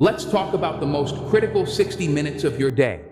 Let's talk about the most critical 60 minutes of your day.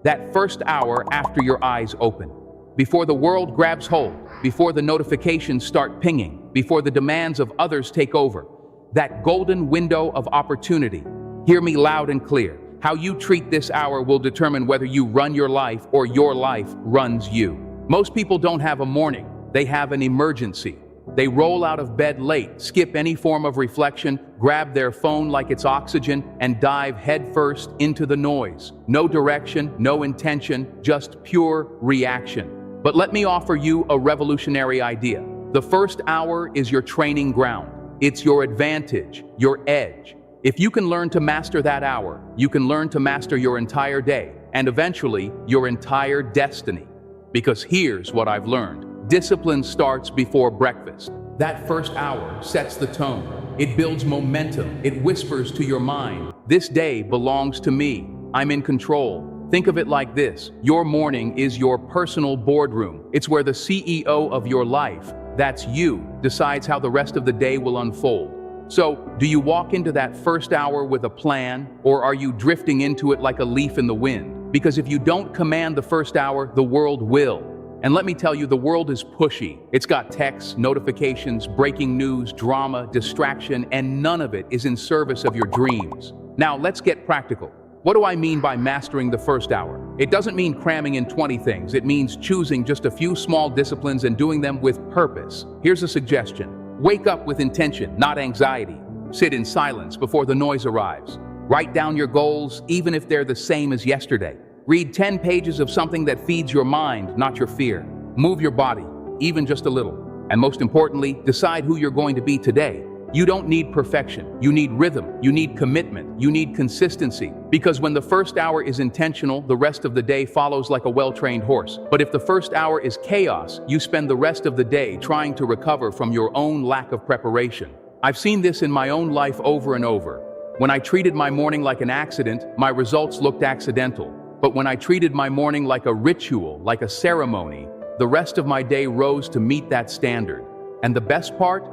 That first hour after your eyes open. Before the world grabs hold, before the notifications start pinging, before the demands of others take over. That golden window of opportunity. Hear me loud and clear. How you treat this hour will determine whether you run your life or your life runs you. Most people don't have a morning, they have an emergency. They roll out of bed late, skip any form of reflection, grab their phone like it's oxygen, and dive headfirst into the noise. No direction, no intention, just pure reaction. But let me offer you a revolutionary idea. The first hour is your training ground. It's your advantage, your edge. If you can learn to master that hour, you can learn to master your entire day, and eventually your entire destiny. Because here's what I've learned. Discipline starts before breakfast. That first hour sets the tone. It builds momentum. It whispers to your mind, this day belongs to me. I'm in control. Think of it like this. Your morning is your personal boardroom. It's where the CEO of your life, that's you, decides how the rest of the day will unfold. So, do you walk into that first hour with a plan, or are you drifting into it like a leaf in the wind? Because if you don't command the first hour, the world will. And let me tell you, the world is pushy. It's got texts, notifications, breaking news, drama, distraction, and none of it is in service of your dreams. Now, let's get practical. What do I mean by mastering the first hour? It doesn't mean cramming in 20 things. It means choosing just a few small disciplines and doing them with purpose. Here's a suggestion. Wake up with intention, not anxiety. Sit in silence before the noise arrives. Write down your goals, even if they're the same as yesterday. Read 10 pages of something that feeds your mind, not your fear. Move your body, even just a little. And most importantly, decide who you're going to be today. You don't need perfection. You need rhythm. You need commitment. You need consistency. Because when the first hour is intentional, the rest of the day follows like a well-trained horse. But if the first hour is chaos, you spend the rest of the day trying to recover from your own lack of preparation. I've seen this in my own life over and over. When I treated my morning like an accident, my results looked accidental. But when I treated my morning like a ritual, like a ceremony, the rest of my day rose to meet that standard. And the best part?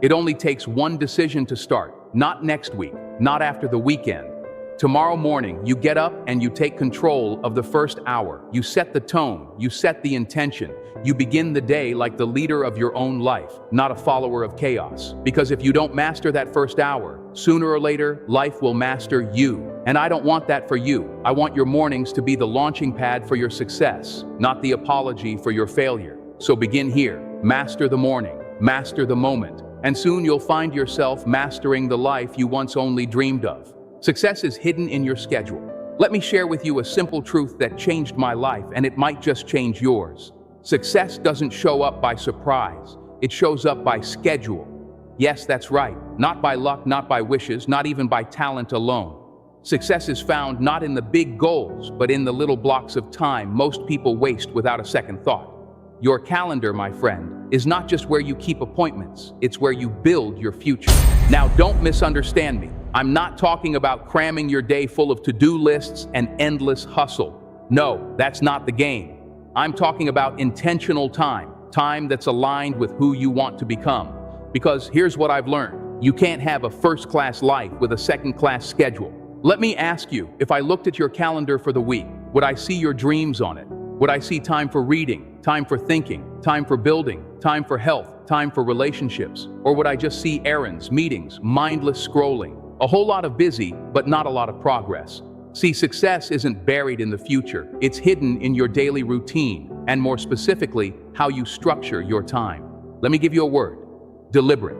It only takes one decision to start. Not next week, not after the weekend. Tomorrow morning, you get up and you take control of the first hour. You set the tone, you set the intention. You begin the day like the leader of your own life, not a follower of chaos. Because if you don't master that first hour, sooner or later, life will master you. And I don't want that for you. I want your mornings to be the launching pad for your success, not the apology for your failure. So begin here. Master the morning, master the moment, and soon you'll find yourself mastering the life you once only dreamed of. Success is hidden in your schedule. Let me share with you a simple truth that changed my life, and it might just change yours. Success doesn't show up by surprise. It shows up by schedule. Yes, that's right. Not by luck, not by wishes, not even by talent alone. Success is found not in the big goals, but in the little blocks of time most people waste without a second thought. Your calendar, my friend, is not just where you keep appointments. It's where you build your future. Now, don't misunderstand me. I'm not talking about cramming your day full of to-do lists and endless hustle. No, that's not the game. I'm talking about intentional time, time that's aligned with who you want to become. Because here's what I've learned. You can't have a first-class life with a second-class schedule. Let me ask you, if I looked at your calendar for the week, would I see your dreams on it? Would I see time for reading, time for thinking, time for building, time for health, time for relationships? Or would I just see errands, meetings, mindless scrolling? A whole lot of busy, but not a lot of progress. See, success isn't buried in the future. It's hidden in your daily routine, and more specifically, how you structure your time. Let me give you a word. Deliberate.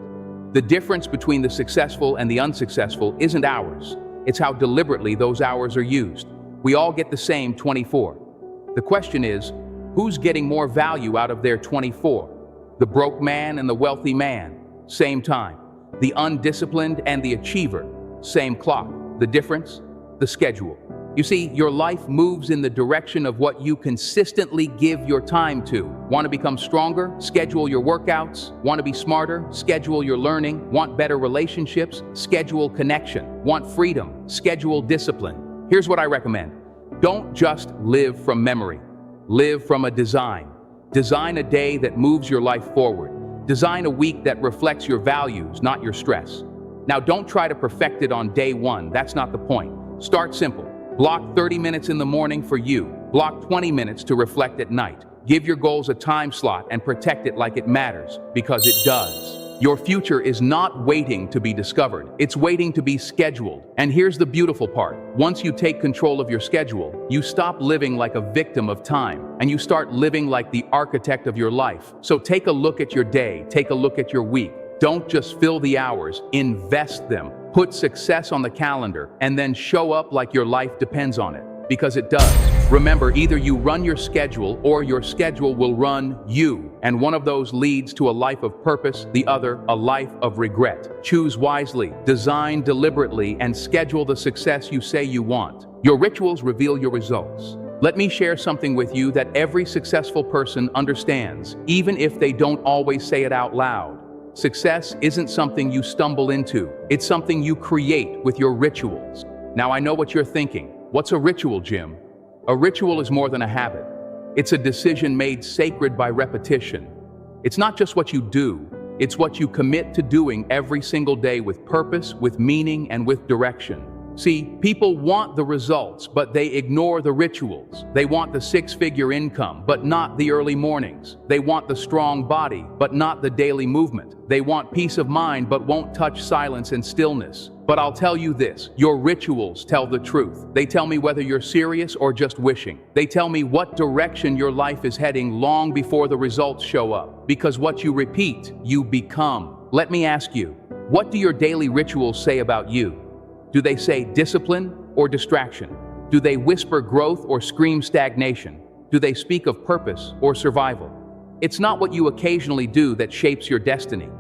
The difference between the successful and the unsuccessful isn't hours. It's how deliberately those hours are used. We all get the same 24. The question is, who's getting more value out of their 24? The broke man and the wealthy man, same time. The undisciplined and the achiever, same clock. The difference? The schedule. You see, your life moves in the direction of what you consistently give your time to. Want to become stronger? Schedule your workouts. Want to be smarter? Schedule your learning. Want better relationships? Schedule connection. Want freedom? Schedule discipline. Here's what I recommend. Don't just live from memory. Live from a design. Design a day that moves your life forward. Design a week that reflects your values, not your stress. Now, don't try to perfect it on day one. That's not the point. Start simple. Block 30 minutes in the morning for you. Block 20 minutes to reflect at night. Give your goals a time slot and protect it like it matters, because it does. Your future is not waiting to be discovered. It's waiting to be scheduled. And here's the beautiful part. Once you take control of your schedule, you stop living like a victim of time, and you start living like the architect of your life. So take a look at your day. Take a look at your week. Don't just fill the hours, invest them. Put success on the calendar, and then show up like your life depends on it. Because it does. Remember, either you run your schedule or your schedule will run you. And one of those leads to a life of purpose, the other, a life of regret. Choose wisely, design deliberately, and schedule the success you say you want. Your rituals reveal your results. Let me share something with you that every successful person understands, even if they don't always say it out loud. Success isn't something you stumble into. It's something you create with your rituals. Now, I know what you're thinking. What's a ritual, Jim? A ritual is more than a habit. It's a decision made sacred by repetition. It's not just what you do, it's what you commit to doing every single day with purpose, with meaning, and with direction. See, people want the results, but they ignore the rituals. They want the six-figure income, but not the early mornings. They want the strong body, but not the daily movement. They want peace of mind, but won't touch silence and stillness. But I'll tell you this, your rituals tell the truth. They tell me whether you're serious or just wishing. They tell me what direction your life is heading long before the results show up. Because what you repeat, you become. Let me ask you, what do your daily rituals say about you? Do they say discipline or distraction? Do they whisper growth or scream stagnation? Do they speak of purpose or survival? It's not what you occasionally do that shapes your destiny.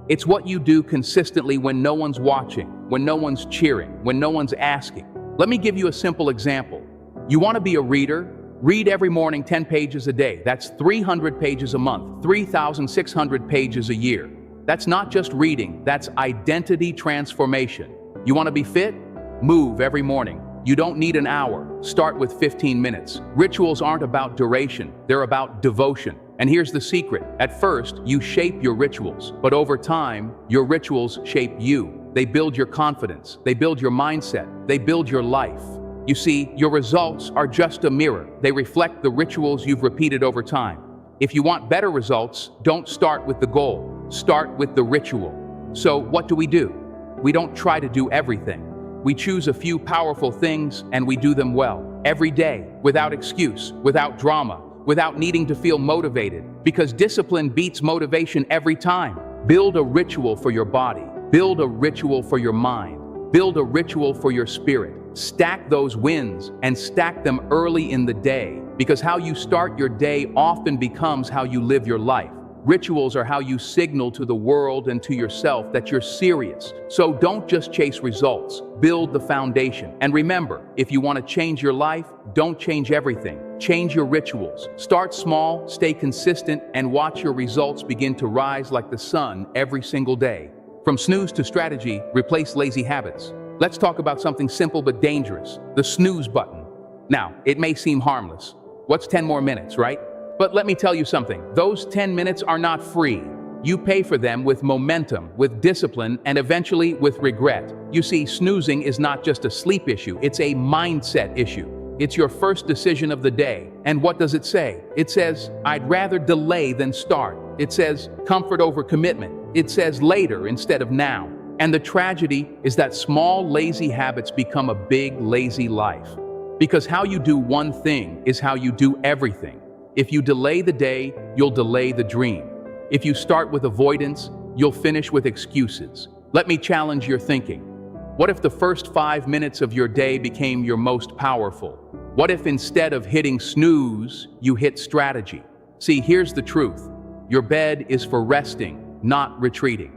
It's what you do consistently when no one's watching, when no one's cheering, when no one's asking. Let me give you a simple example. You want to be a reader? Read every morning 10 pages a day. That's 300 pages a month, 3,600 pages a year. That's not just reading, that's identity transformation. You want to be fit? Move every morning. You don't need an hour. Start with 15 minutes. Rituals aren't about duration, they're about devotion. And here's the secret. At first, you shape your rituals, but over time, your rituals shape you. They build your confidence, they build your mindset, they build your life. You see, your results are just a mirror. They reflect the rituals you've repeated over time. If you want better results, don't start with the goal. Start with the ritual. So what do? We don't try to do everything. We choose a few powerful things and we do them well. Every day, without excuse, without drama, without needing to feel motivated. Because discipline beats motivation every time. Build a ritual for your body. Build a ritual for your mind. Build a ritual for your spirit. Stack those wins and stack them early in the day. Because how you start your day often becomes how you live your life. Rituals are how you signal to the world and to yourself that you're serious. So don't just chase results, build the foundation. And remember, if you want to change your life, don't change everything. Change your rituals. Start small, stay consistent, and watch your results begin to rise like the sun every single day. From snooze to strategy, replace lazy habits. Let's talk about something simple but dangerous, the snooze button. Now, it may seem harmless. What's 10 more minutes, right? But let me tell you something, those 10 minutes are not free. You pay for them with momentum, with discipline, and eventually with regret. You see, snoozing is not just a sleep issue, it's a mindset issue. It's your first decision of the day. And what does it say? It says, I'd rather delay than start. It says, comfort over commitment. It says later instead of now. And the tragedy is that small, lazy habits become a big, lazy life. Because how you do one thing is how you do everything. If you delay the day, you'll delay the dream. If you start with avoidance, you'll finish with excuses. Let me challenge your thinking. What if the first 5 minutes of your day became your most powerful? What if instead of hitting snooze, you hit strategy? See, here's the truth. Your bed is for resting, not retreating.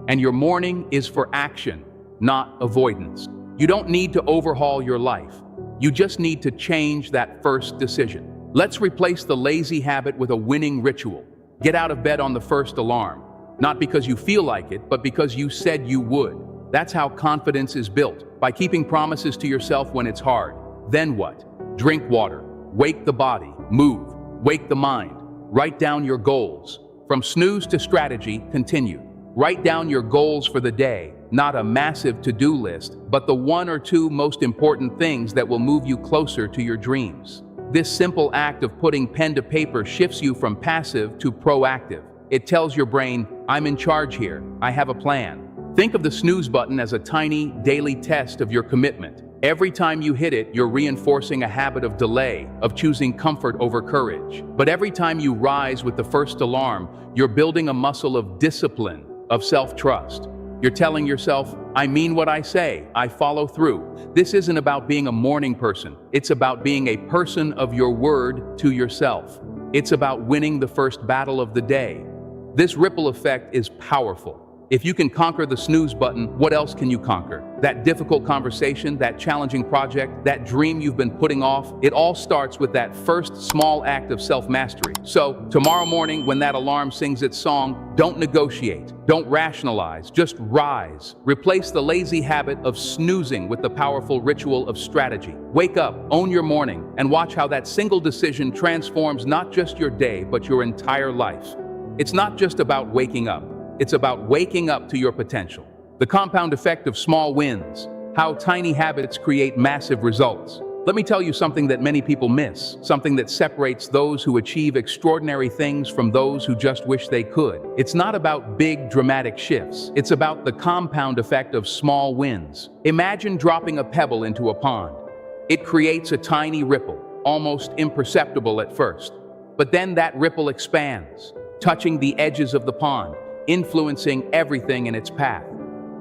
And your morning is for action, not avoidance. You don't need to overhaul your life. You just need to change that first decision. Let's replace the lazy habit with a winning ritual. Get out of bed on the first alarm. Not because you feel like it, but because you said you would. That's how confidence is built, by keeping promises to yourself when it's hard. Then what? Drink water, wake the body, move, wake the mind. Write down your goals. From snooze to strategy, continue. Write down your goals for the day. not a massive to-do list, but the one or two most important things that will move you closer to your dreams. This simple act of putting pen to paper shifts you from passive to proactive. It tells your brain, I'm in charge here, I have a plan. Think of the snooze button as a tiny, daily test of your commitment. Every time you hit it, you're reinforcing a habit of delay, of choosing comfort over courage. But every time you rise with the first alarm, you're building a muscle of discipline, of self-trust. You're telling yourself, I mean what I say, I follow through. This isn't about being a morning person. It's about being a person of your word to yourself. It's about winning the first battle of the day. This ripple effect is powerful. If you can conquer the snooze button, what else can you conquer? That difficult conversation, that challenging project, that dream you've been putting off, it all starts with that first small act of self-mastery. So, tomorrow morning when that alarm sings its song, don't negotiate, don't rationalize, just rise. Replace the lazy habit of snoozing with the powerful ritual of strategy. Wake up, own your morning, and watch how that single decision transforms not just your day, but your entire life. It's not just about waking up. It's about waking up to your potential. The compound effect of small wins, how tiny habits create massive results. Let me tell you something that many people miss, something that separates those who achieve extraordinary things from those who just wish they could. It's not about big, dramatic shifts. It's about the compound effect of small wins. Imagine dropping a pebble into a pond. It creates a tiny ripple, almost imperceptible at first. But then that ripple expands, touching the edges of the pond, influencing everything in its path.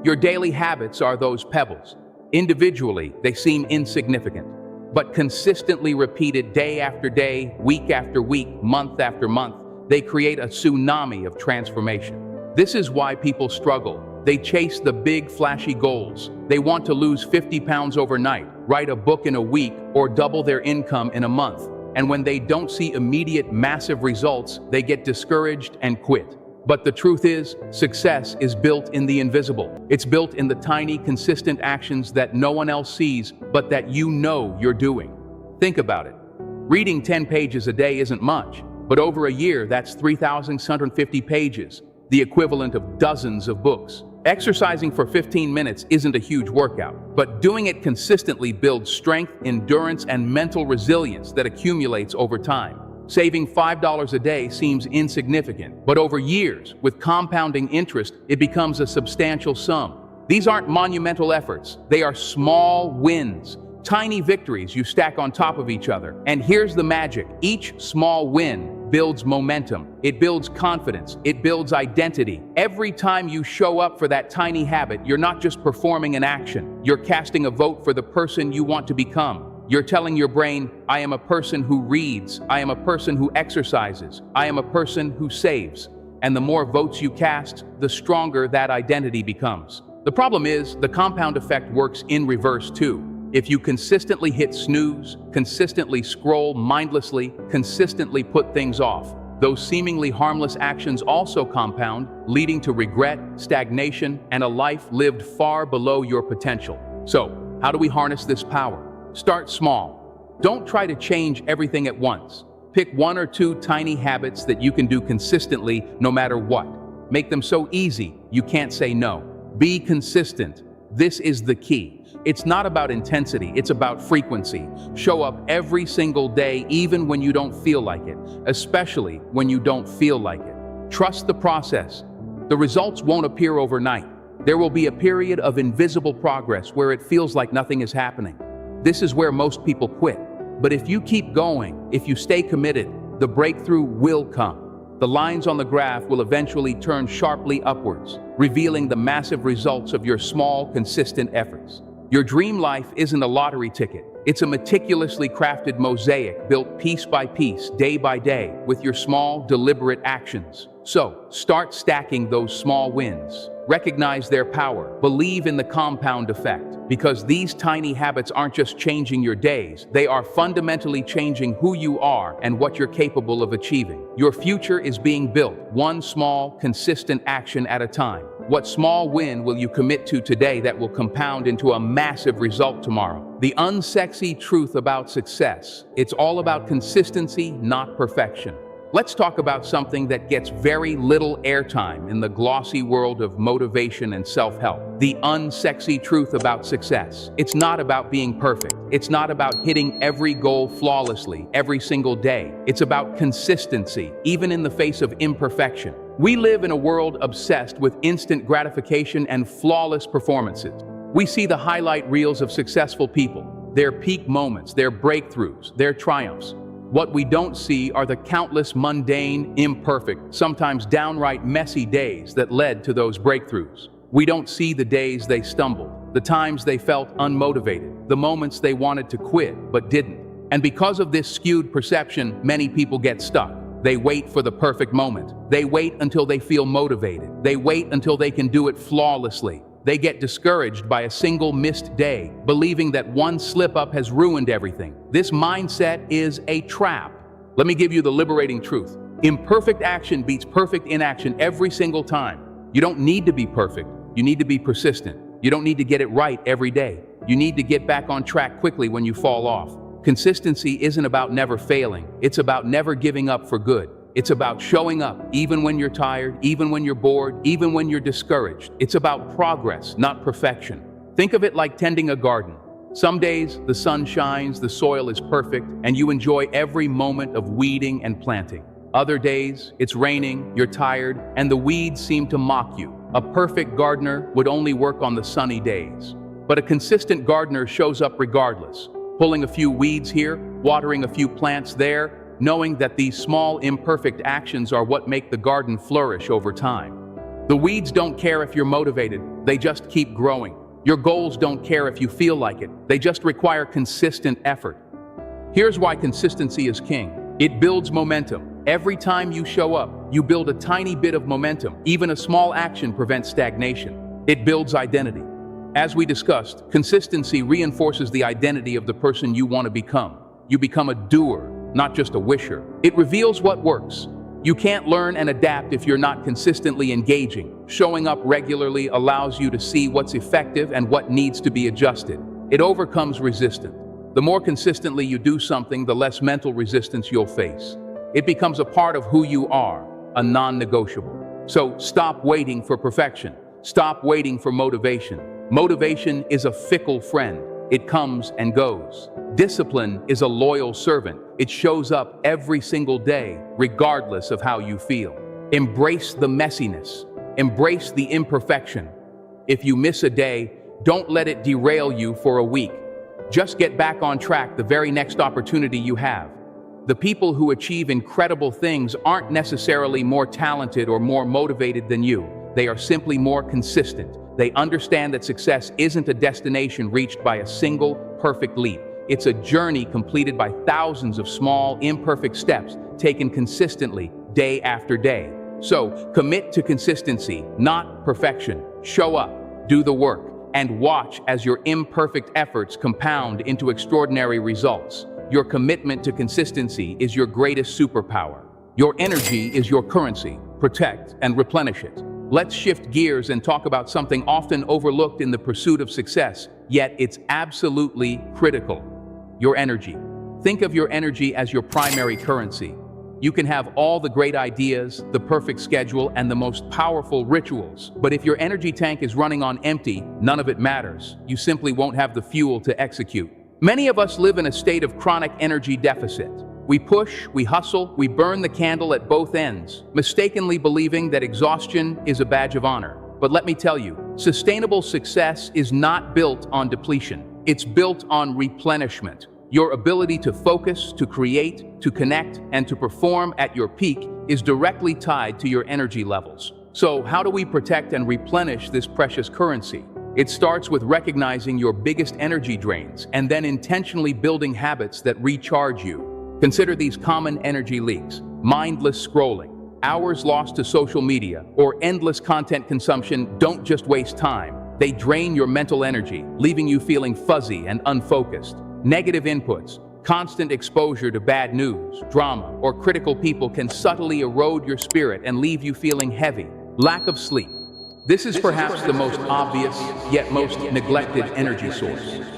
Your daily habits are those pebbles. Individually, they seem insignificant, but consistently repeated day after day, week after week, month after month, they create a tsunami of transformation. This is why people struggle. They chase the big, flashy goals. They want to lose 50 pounds overnight, write a book in a week, or double their income in a month. And when they don't see immediate, massive results, they get discouraged and quit. But the truth is, success is built in the invisible. It's built in the tiny, consistent actions that no one else sees, but that you know you're doing. Think about it. Reading 10 pages a day isn't much, but over a year, that's 3,650 pages, the equivalent of dozens of books. Exercising for 15 minutes isn't a huge workout, but doing it consistently builds strength, endurance, and mental resilience that accumulates over time. Saving $5 a day seems insignificant, but over years, with compounding interest, it becomes a substantial sum. These aren't monumental efforts, they are small wins, tiny victories you stack on top of each other. And here's the magic: each small win builds momentum, it builds confidence, it builds identity. Every time you show up for that tiny habit, you're not just performing an action, you're casting a vote for the person you want to become. You're telling your brain, I am a person who reads, I am a person who exercises, I am a person who saves. And the more votes you cast, the stronger that identity becomes. The problem is, the compound effect works in reverse too. If you consistently hit snooze, consistently scroll mindlessly, consistently put things off, those seemingly harmless actions also compound, leading to regret, stagnation, and a life lived far below your potential. So, how do we harness this power? Start small. Don't try to change everything at once. Pick one or two tiny habits that you can do consistently no matter what. Make them so easy you can't say no. Be consistent. This is the key. It's not about intensity, it's about frequency. Show up every single day even when you don't feel like it, especially when you don't feel like it. Trust the process. The results won't appear overnight. There will be a period of invisible progress where it feels like nothing is happening. This is where most people quit. But if you keep going, if you stay committed, the breakthrough will come. The lines on the graph will eventually turn sharply upwards, revealing the massive results of your small, consistent efforts. Your dream life isn't a lottery ticket. It's a meticulously crafted mosaic built piece by piece, day by day, with your small, deliberate actions. So, start stacking those small wins. Recognize their power. Believe in the compound effect, because these tiny habits aren't just changing your days, they are fundamentally changing who you are and what you're capable of achieving. Your future is being built, one small, consistent action at a time. What small win will you commit to today that will compound into a massive result tomorrow? The unsexy truth about success: it's all about consistency, not perfection. Let's talk about something that gets very little airtime in the glossy world of motivation and self-help. The unsexy truth about success. It's not about being perfect. It's not about hitting every goal flawlessly every single day. It's about consistency, even in the face of imperfection. We live in a world obsessed with instant gratification and flawless performances. We see the highlight reels of successful people, their peak moments, their breakthroughs, their triumphs. What we don't see are the countless mundane, imperfect, sometimes downright messy days that led to those breakthroughs. We don't see the days they stumbled, the times they felt unmotivated, the moments they wanted to quit but didn't. And because of this skewed perception, many people get stuck. They wait for the perfect moment. They wait until they feel motivated. They wait until they can do it flawlessly. They get discouraged by a single missed day, believing that one slip-up has ruined everything. This mindset is a trap. Let me give you the liberating truth. Imperfect action beats perfect inaction every single time. You don't need to be perfect. You need to be persistent. You don't need to get it right every day. You need to get back on track quickly when you fall off. Consistency isn't about never failing. It's about never giving up for good. It's about showing up even when you're tired, even when you're bored, even when you're discouraged. It's about progress, not perfection. Think of it like tending a garden. Some days the sun shines, the soil is perfect, and you enjoy every moment of weeding and planting. Other days it's raining, you're tired, and the weeds seem to mock you. A perfect gardener would only work on the sunny days. But a consistent gardener shows up regardless, pulling a few weeds here, watering a few plants there, knowing that these small, imperfect actions are what make the garden flourish over time. The weeds don't care if you're motivated, they just keep growing. Your goals don't care if you feel like it, they just require consistent effort. Here's why consistency is king. It builds momentum. Every time you show up, you build a tiny bit of momentum. Even a small action prevents stagnation. It builds identity. As we discussed, consistency reinforces the identity of the person you want to become. You become a doer, not just a wisher. It reveals what works. You can't learn and adapt if you're not consistently engaging. Showing up regularly allows you to see what's effective and what needs to be adjusted. It overcomes resistance. The more consistently you do something, the less mental resistance you'll face. It becomes a part of who you are, a non-negotiable. So stop waiting for perfection. Stop waiting for motivation. Motivation is a fickle friend. It comes and goes. Discipline is a loyal servant. It shows up every single day, regardless of how you feel. Embrace the messiness. Embrace the imperfection. If you miss a day, don't let it derail you for a week. Just get back on track the very next opportunity you have. The people who achieve incredible things aren't necessarily more talented or more motivated than you. They are simply more consistent. They understand that success isn't a destination reached by a single perfect leap. It's a journey completed by thousands of small, imperfect steps taken consistently day after day. So, commit to consistency, not perfection. Show up, do the work, and watch as your imperfect efforts compound into extraordinary results. Your commitment to consistency is your greatest superpower. Your energy is your currency. Protect and replenish it. Let's shift gears and talk about something often overlooked in the pursuit of success, yet it's absolutely critical. Your energy. Think of your energy as your primary currency. You can have all the great ideas, the perfect schedule, and the most powerful rituals. But if your energy tank is running on empty, none of it matters. You simply won't have the fuel to execute. Many of us live in a state of chronic energy deficit. We push, we hustle, we burn the candle at both ends, mistakenly believing that exhaustion is a badge of honor. But let me tell you, sustainable success is not built on depletion. It's built on replenishment. Your ability to focus, to create, to connect, and to perform at your peak is directly tied to your energy levels. So, how do we protect and replenish this precious currency? It starts with recognizing your biggest energy drains and then intentionally building habits that recharge you. Consider these common energy leaks: mindless scrolling, hours lost to social media, or endless content consumption. Don't just waste time. They drain your mental energy, leaving you feeling fuzzy and unfocused. Negative inputs, constant exposure to bad news, drama, or critical people can subtly erode your spirit and leave you feeling heavy. Lack of sleep. This is perhaps the most obvious, yet most neglected energy source.